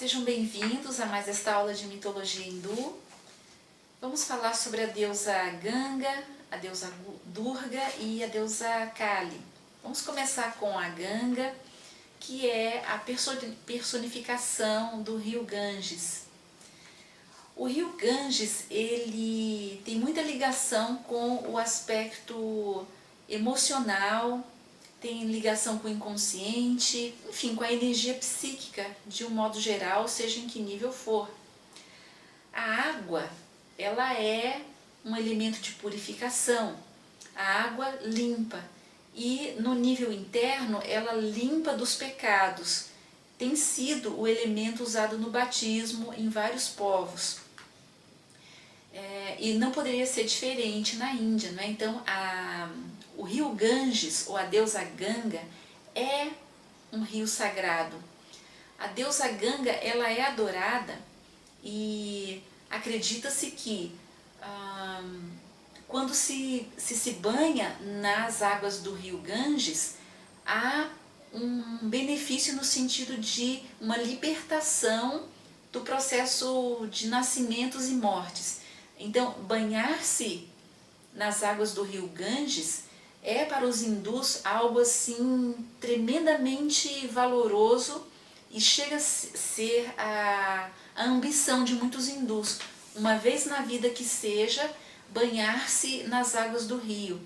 Sejam bem-vindos a mais esta aula de mitologia hindu. Vamos falar sobre a deusa Ganga, a deusa Durga e a deusa Kali. Vamos começar com a Ganga, que é a personificação do rio Ganges. O rio Ganges, ele tem muita ligação com o aspecto emocional, tem ligação com o inconsciente, enfim, com a energia psíquica de um modo geral, seja em que nível for. A água, ela é um elemento de purificação, a água limpa e no nível interno ela limpa dos pecados. Tem sido o elemento usado no batismo em vários povos. E não poderia ser diferente na Índia, né? Então, o rio Ganges, ou a deusa Ganga, é um rio sagrado. A deusa Ganga, ela é adorada e acredita-se que quando se banha nas águas do rio Ganges, há um benefício no sentido de uma libertação do processo de nascimentos e mortes. Então, banhar-se nas águas do rio Ganges é para os hindus algo assim tremendamente valoroso e chega a ser a ambição de muitos hindus, uma vez na vida que seja, banhar-se nas águas do rio,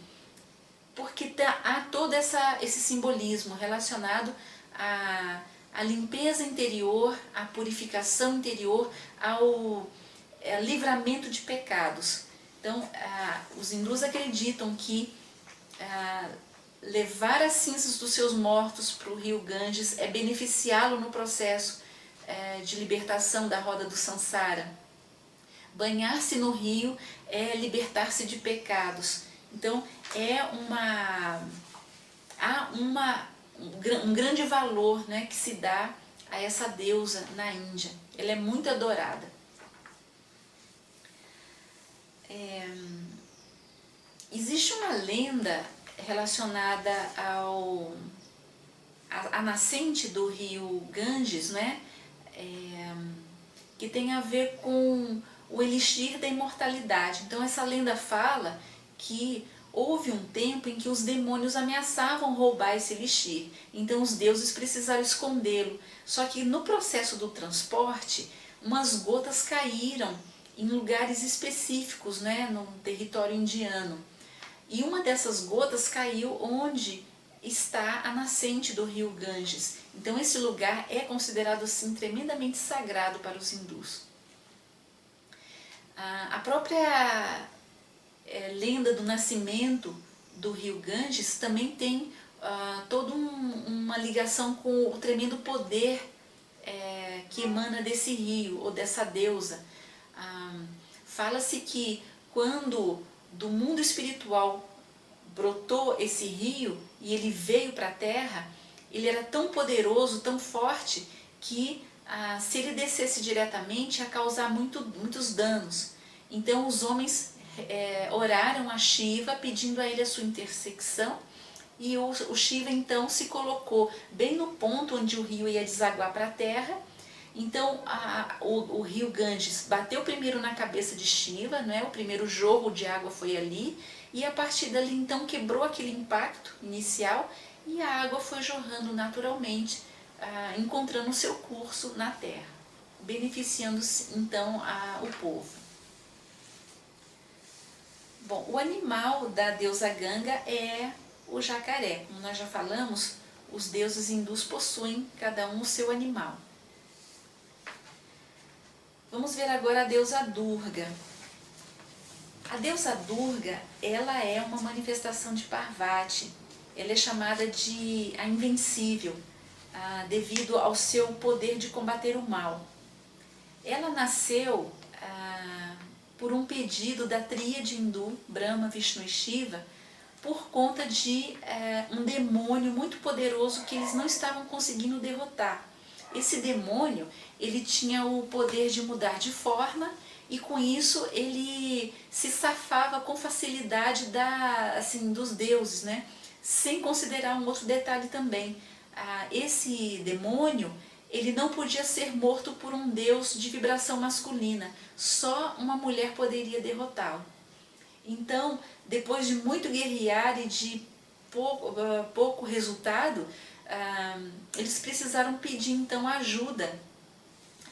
porque há todo esse simbolismo relacionado à limpeza interior, à purificação interior, ao livramento de pecados. Então, os hindus acreditam que levar as cinzas dos seus mortos para o rio Ganges é beneficiá-lo no processo de libertação da roda do Sansara. Banhar-se no rio é libertar-se de pecados. Então, há um grande valor, né, que se dá a essa deusa na Índia. Ela é muito adorada. Existe uma lenda relacionada à nascente do rio Ganges, né? Que tem a ver com o elixir da imortalidade. Então essa lenda fala que houve um tempo em que os demônios ameaçavam roubar esse elixir, então os deuses precisaram escondê-lo. Só que no processo do transporte, umas gotas caíram em lugares específicos, né, no território indiano. E uma dessas gotas caiu onde está a nascente do rio Ganges. Então esse lugar é considerado assim tremendamente sagrado para os hindus. A própria lenda do nascimento do rio Ganges também tem toda uma ligação com o tremendo poder que emana desse rio ou dessa deusa. Fala-se que quando do mundo espiritual brotou esse rio e ele veio para a terra, ele era tão poderoso, tão forte, que se ele descesse diretamente ia causar muitos danos. Então os homens oraram a Shiva pedindo a ele a sua intersecção, e o Shiva então se colocou bem no ponto onde o rio ia desaguar para a terra. Então o rio Ganges bateu primeiro na cabeça de Shiva, né? O primeiro jorro de água foi ali, e a partir dali então quebrou aquele impacto inicial e a água foi jorrando naturalmente, encontrando o seu curso na terra, beneficiando então o povo. Bom, o animal da deusa Ganga é o jacaré. Como nós já falamos, os deuses hindus possuem cada um o seu animal. Vamos ver agora a deusa Durga. A deusa Durga, ela é uma manifestação de Parvati. Ela é chamada de a invencível, devido ao seu poder de combater o mal. Ela nasceu por um pedido da tríade hindu, Brahma, Vishnu e Shiva, por conta de um demônio muito poderoso que eles não estavam conseguindo derrotar. Esse demônio, ele tinha o poder de mudar de forma e com isso ele se safava com facilidade dos deuses, né? Sem considerar um outro detalhe também. Esse demônio, ele não podia ser morto por um deus de vibração masculina, só uma mulher poderia derrotá-lo. Então, depois de muito guerrear e de pouco resultado, eles precisaram pedir então ajuda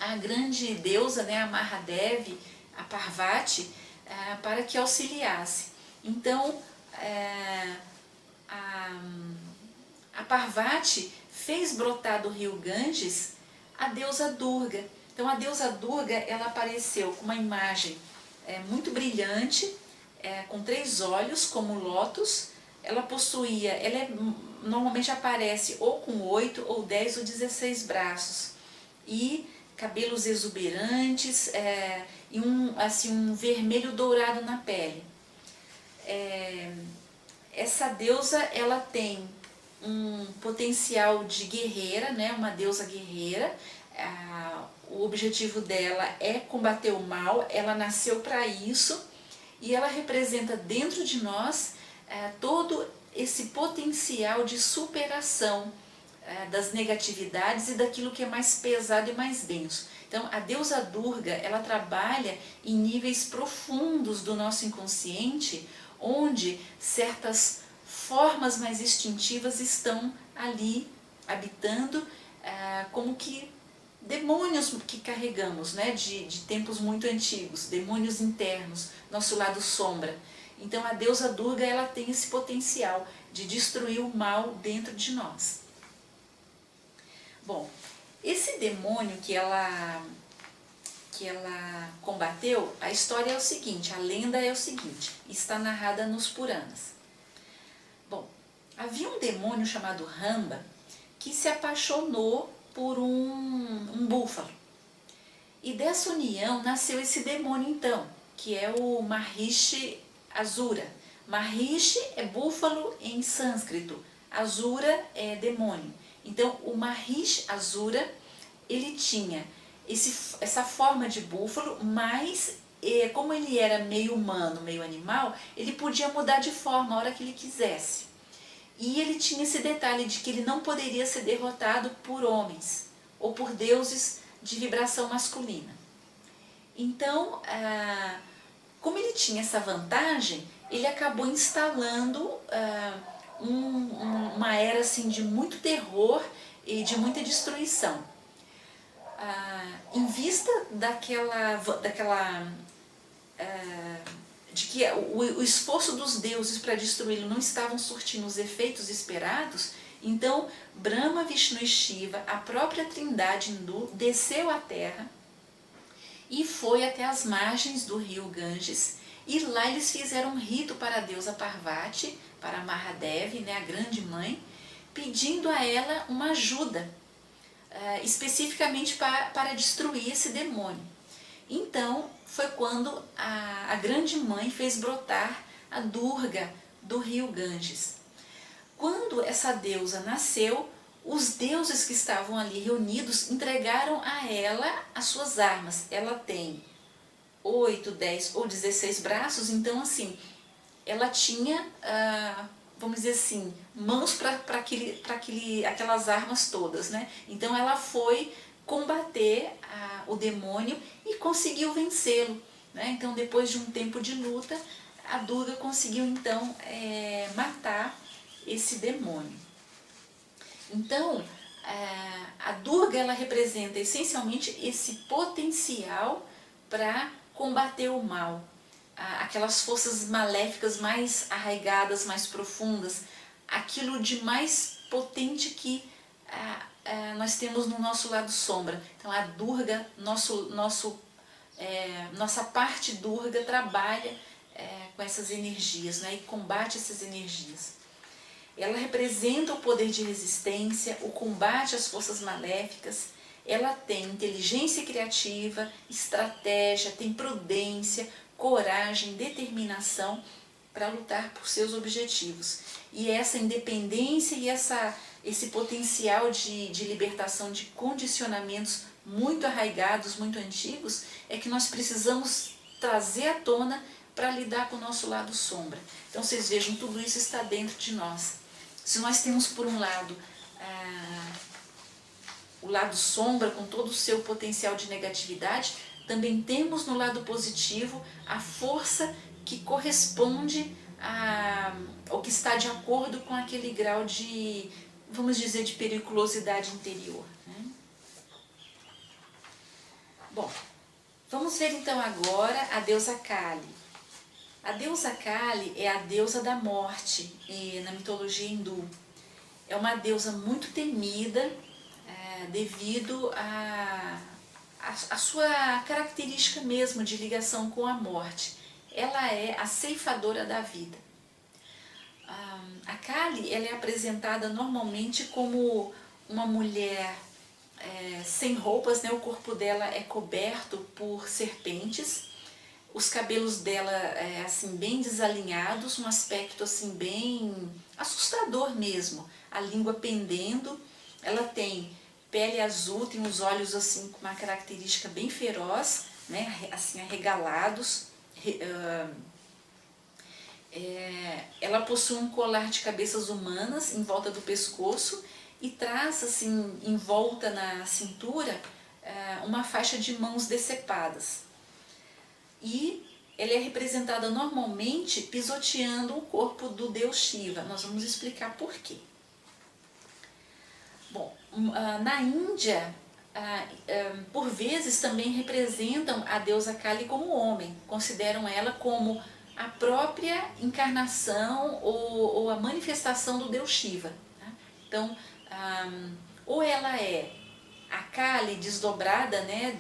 à grande deusa, né, a Mahadevi, a Parvati, para que auxiliasse. Então, a Parvati fez brotar do rio Ganges a deusa Durga. Então a deusa Durga, ela apareceu com uma imagem muito brilhante, com 3 olhos como lótus. Ela normalmente aparece ou com 8, ou 10 ou 16 braços. E cabelos exuberantes e um vermelho dourado na pele. Essa deusa, ela tem um potencial de guerreira, né? Uma deusa guerreira. O objetivo dela é combater o mal, ela nasceu para isso e ela representa dentro de nós todo esse potencial de superação das negatividades e daquilo que é mais pesado e mais denso. Então a deusa Durga, ela trabalha em níveis profundos do nosso inconsciente, onde certas formas mais instintivas estão ali habitando, como que demônios que carregamos, né, de tempos muito antigos, demônios internos, nosso lado sombra. Então a deusa Durga, ela tem esse potencial de destruir o mal dentro de nós. Bom, esse demônio que ela combateu, a história é o seguinte, a lenda é o seguinte, está narrada nos Puranas. Bom, havia um demônio chamado Ramba que se apaixonou por um búfalo. E dessa união nasceu esse demônio então, que é o Marishi Asura. Marishi é búfalo em sânscrito, Asura é demônio. Então o Marishi Asura, ele tinha essa forma de búfalo, mas como ele era meio humano, meio animal, ele podia mudar de forma a hora que ele quisesse. E ele tinha esse detalhe de que ele não poderia ser derrotado por homens ou por deuses de vibração masculina. Então, como ele tinha essa vantagem, ele acabou instalando uma era assim, de muito terror e de muita destruição. Em vista de que o esforço dos deuses para destruí-lo não estavam surtindo os efeitos esperados, então Brahma, Vishnu e Shiva, a própria trindade hindu, desceu à terra e foi até as margens do rio Ganges, e lá eles fizeram um rito para a deusa Parvati, para Mahadevi, né, a grande mãe, pedindo a ela uma ajuda, especificamente para destruir esse demônio. Então foi quando a grande mãe fez brotar a Durga do rio Ganges. Quando essa deusa nasceu, os deuses que estavam ali reunidos entregaram a ela as suas armas. Ela tem 8, 10 ou 16 braços, então assim, ela tinha, vamos dizer assim, mãos para aquelas armas todas, né? Então ela foi combater o demônio e conseguiu vencê-lo, né? Então depois de um tempo de luta, a Durga conseguiu então matar esse demônio. Então a Durga, ela representa essencialmente esse potencial para combater o mal, aquelas forças maléficas mais arraigadas, mais profundas, aquilo de mais potente que nós temos no nosso lado sombra. Então a Durga, nossa parte Durga trabalha com essas energias, né, e combate essas energias. Ela representa o poder de resistência, o combate às forças maléficas. Ela tem inteligência criativa, estratégia, tem prudência, coragem, determinação para lutar por seus objetivos. E essa independência e esse potencial de libertação de condicionamentos muito arraigados, muito antigos, é que nós precisamos trazer à tona para lidar com o nosso lado sombra. Então vocês vejam, tudo isso está dentro de nós. Se nós temos por um lado o lado sombra com todo o seu potencial de negatividade, também temos no lado positivo a força que corresponde ao que está de acordo com aquele grau de, vamos dizer, de periculosidade interior, né? Bom, vamos ver então agora a deusa Kali. A deusa Kali é a deusa da morte na mitologia hindu. É uma deusa muito temida devido a sua característica mesmo de ligação com a morte. Ela é a ceifadora da vida. A Kali, ela é apresentada normalmente como uma mulher sem roupas, né? O corpo dela é coberto por serpentes, os cabelos dela assim bem desalinhados, um aspecto assim bem assustador mesmo, a língua pendendo, ela tem pele azul, tem os olhos assim com uma característica bem feroz, né? Assim arregalados. Ela possui um colar de cabeças humanas em volta do pescoço e traz assim em volta na cintura uma faixa de mãos decepadas. E ela é representada normalmente pisoteando o corpo do deus Shiva. Nós vamos explicar por quê. Bom, na Índia, por vezes também representam a deusa Kali como homem, consideram ela como a própria encarnação ou a manifestação do deus Shiva, tá? Então, ou ela é a Kali desdobrada, né,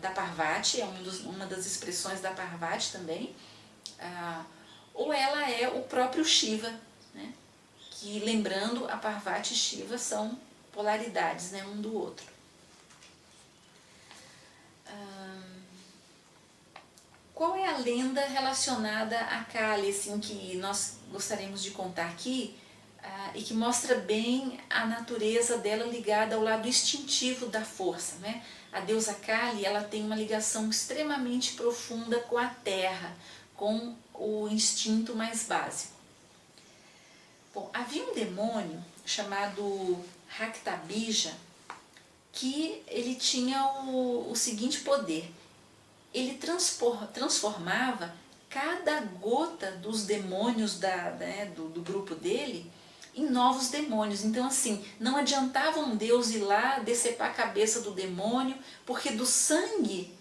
da Parvati, é uma das expressões da Parvati também, ou ela é o próprio Shiva, né, que, lembrando, a Parvati e Shiva são polaridades, né, um do outro. Qual é a lenda relacionada a Kali, assim, que nós gostaríamos de contar aqui, e que mostra bem a natureza dela ligada ao lado instintivo da força, né? A deusa Kali, ela tem uma ligação extremamente profunda com a terra, com o instinto mais básico. Bom, havia um demônio chamado Raktabija, que ele tinha o seguinte poder: ele transformava cada gota dos demônios do grupo dele em novos demônios. Então, assim, não adiantava um deus ir lá decepar a cabeça do demônio, porque do sangue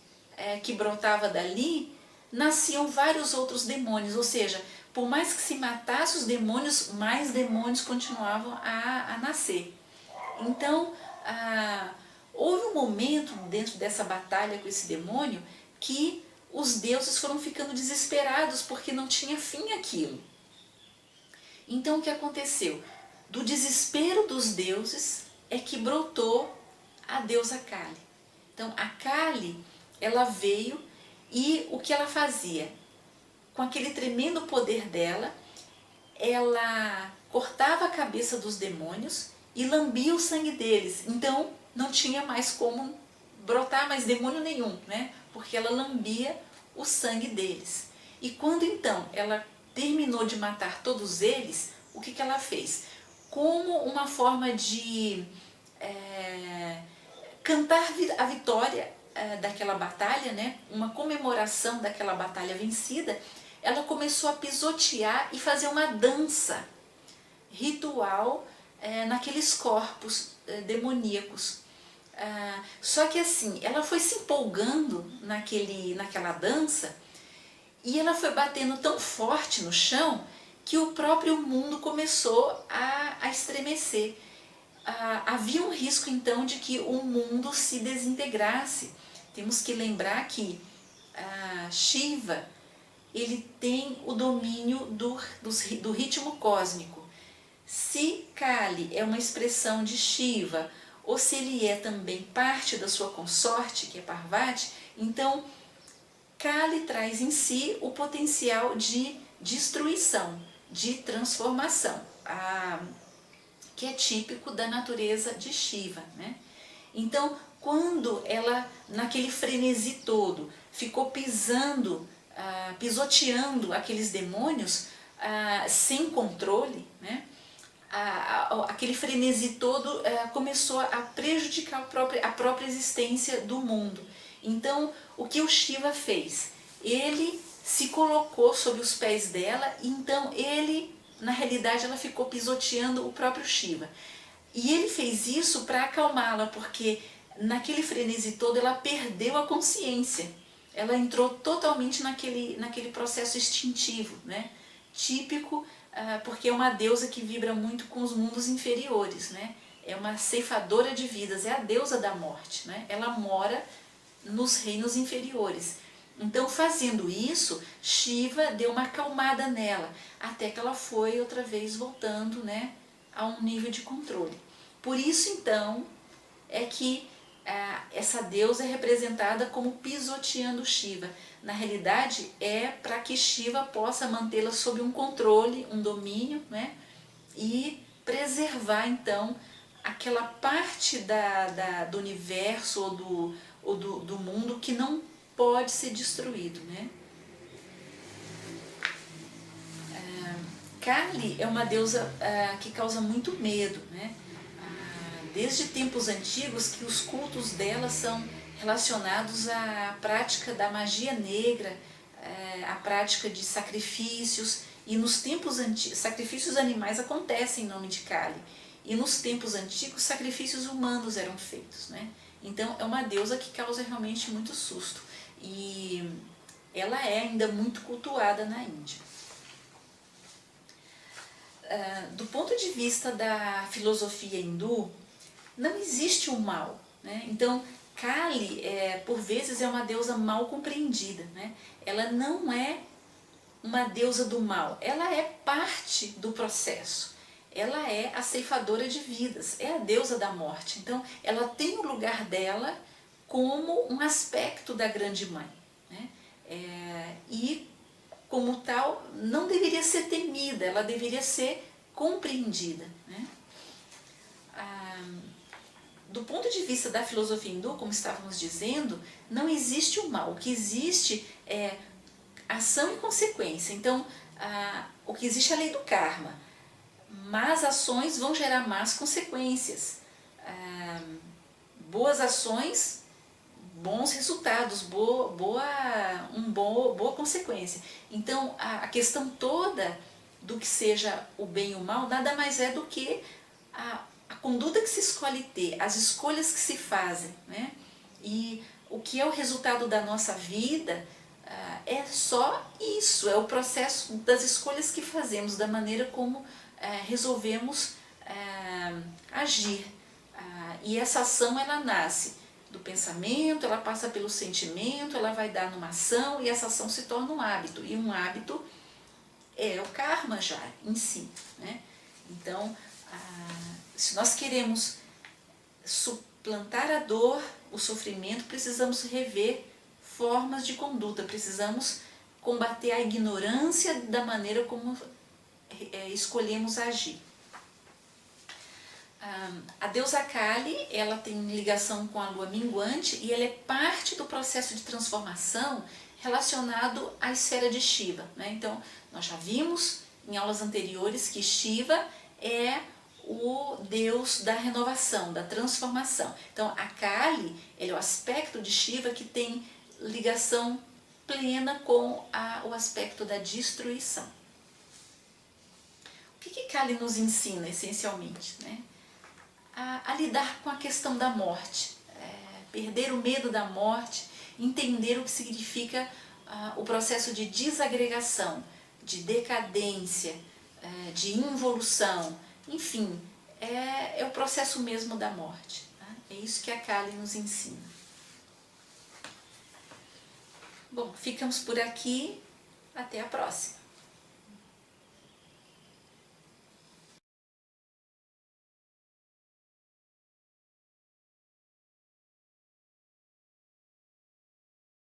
que brotava dali nasciam vários outros demônios. Ou seja, por mais que se matasse os demônios, mais demônios continuavam a nascer. Então, houve um momento dentro dessa batalha com esse demônio que os deuses foram ficando desesperados porque não tinha fim aquilo. Então o que aconteceu? Do desespero dos deuses é que brotou a deusa Kali. Então a Kali, ela veio e o que ela fazia? Com aquele tremendo poder dela, ela cortava a cabeça dos demônios e lambia o sangue deles. Então não tinha mais como brotar mais demônio nenhum, né? Porque ela lambia o sangue deles. E quando então ela terminou de matar todos eles, o que ela fez? Como uma forma de cantar a vitória daquela batalha, né? Uma comemoração daquela batalha vencida, ela começou a pisotear e fazer uma dança ritual naqueles corpos demoníacos. Só que assim, ela foi se empolgando naquela dança e ela foi batendo tão forte no chão que o próprio mundo começou a estremecer. Havia um risco então de que o mundo se desintegrasse. Temos que lembrar que Shiva, ele tem o domínio do ritmo cósmico. Se Kali é uma expressão de Shiva, ou se ele é também parte da sua consorte, que é Parvati, então Kali traz em si o potencial de destruição, de transformação, que é típico da natureza de Shiva, né? Então, quando ela, naquele frenesi todo, ficou pisoteando aqueles demônios sem controle, né? aquele frenesi todo começou a prejudicar a própria existência do mundo. Então, o que o Shiva fez? Ele se colocou sob os pés dela, e então na realidade, ela ficou pisoteando o próprio Shiva. E ele fez isso para acalmá-la, porque naquele frenesi todo ela perdeu a consciência. Ela entrou totalmente naquele processo instintivo, né? Típico, porque é uma deusa que vibra muito com os mundos inferiores, né? É uma ceifadora de vidas, é a deusa da morte, né? Ela mora nos reinos inferiores. Então, fazendo isso, Shiva deu uma acalmada nela, até que ela foi outra vez voltando, né, a um nível de controle. Por isso, então, é que essa deusa é representada como pisoteando Shiva. Na realidade, é para que Shiva possa mantê-la sob um controle, um domínio, né, e preservar, então, aquela parte do universo ou do mundo que não pode ser destruído, né? Kali é uma deusa que causa muito medo, né? Desde tempos antigos que os cultos dela são relacionados à prática da magia negra, à prática de sacrifícios, e nos tempos antigos, sacrifícios animais acontecem em nome de Kali, e nos tempos antigos sacrifícios humanos eram feitos, né? Então é uma deusa que causa realmente muito susto, e ela é ainda muito cultuada na Índia. Do ponto de vista da filosofia hindu, não existe o mal, né? Então Kali, por vezes, é uma deusa mal compreendida, né? Ela não é uma deusa do mal, ela é parte do processo. Ela é a ceifadora de vidas, é a deusa da morte. Então ela tem o lugar dela como um aspecto da grande mãe, né? E como tal não deveria ser temida, ela deveria ser compreendida, né? Do ponto de vista da filosofia hindu, como estávamos dizendo, não existe o mal. O que existe é ação e consequência. Então, o que existe é a lei do karma. Más ações vão gerar más consequências. Boas ações, bons resultados, boa consequência. Então, a questão toda do que seja o bem e o mal nada mais é do que a conduta que se escolhe ter, as escolhas que se fazem, né? E o que é o resultado da nossa vida é só isso, é o processo das escolhas que fazemos, da maneira como resolvemos agir. E essa ação, ela nasce do pensamento, ela passa pelo sentimento, ela vai dar numa ação, e essa ação se torna um hábito, e um hábito é o karma já em si, né? Então, se nós queremos suplantar a dor, o sofrimento, precisamos rever formas de conduta, precisamos combater a ignorância da maneira como escolhemos agir. A deusa Kali, ela tem ligação com a lua minguante, e ela é parte do processo de transformação relacionado à esfera de Shiva, né? Então, nós já vimos em aulas anteriores que Shiva é o deus da renovação, da transformação. Então, a Kali, ele é o aspecto de Shiva que tem ligação plena com o aspecto da destruição. O que Kali nos ensina, essencialmente, né? A lidar com a questão da morte, perder o medo da morte, entender o que significa o processo de desagregação, de decadência, de involução, enfim, é o processo mesmo da morte, tá? É isso que a Kali nos ensina. Bom, ficamos por aqui, até a próxima.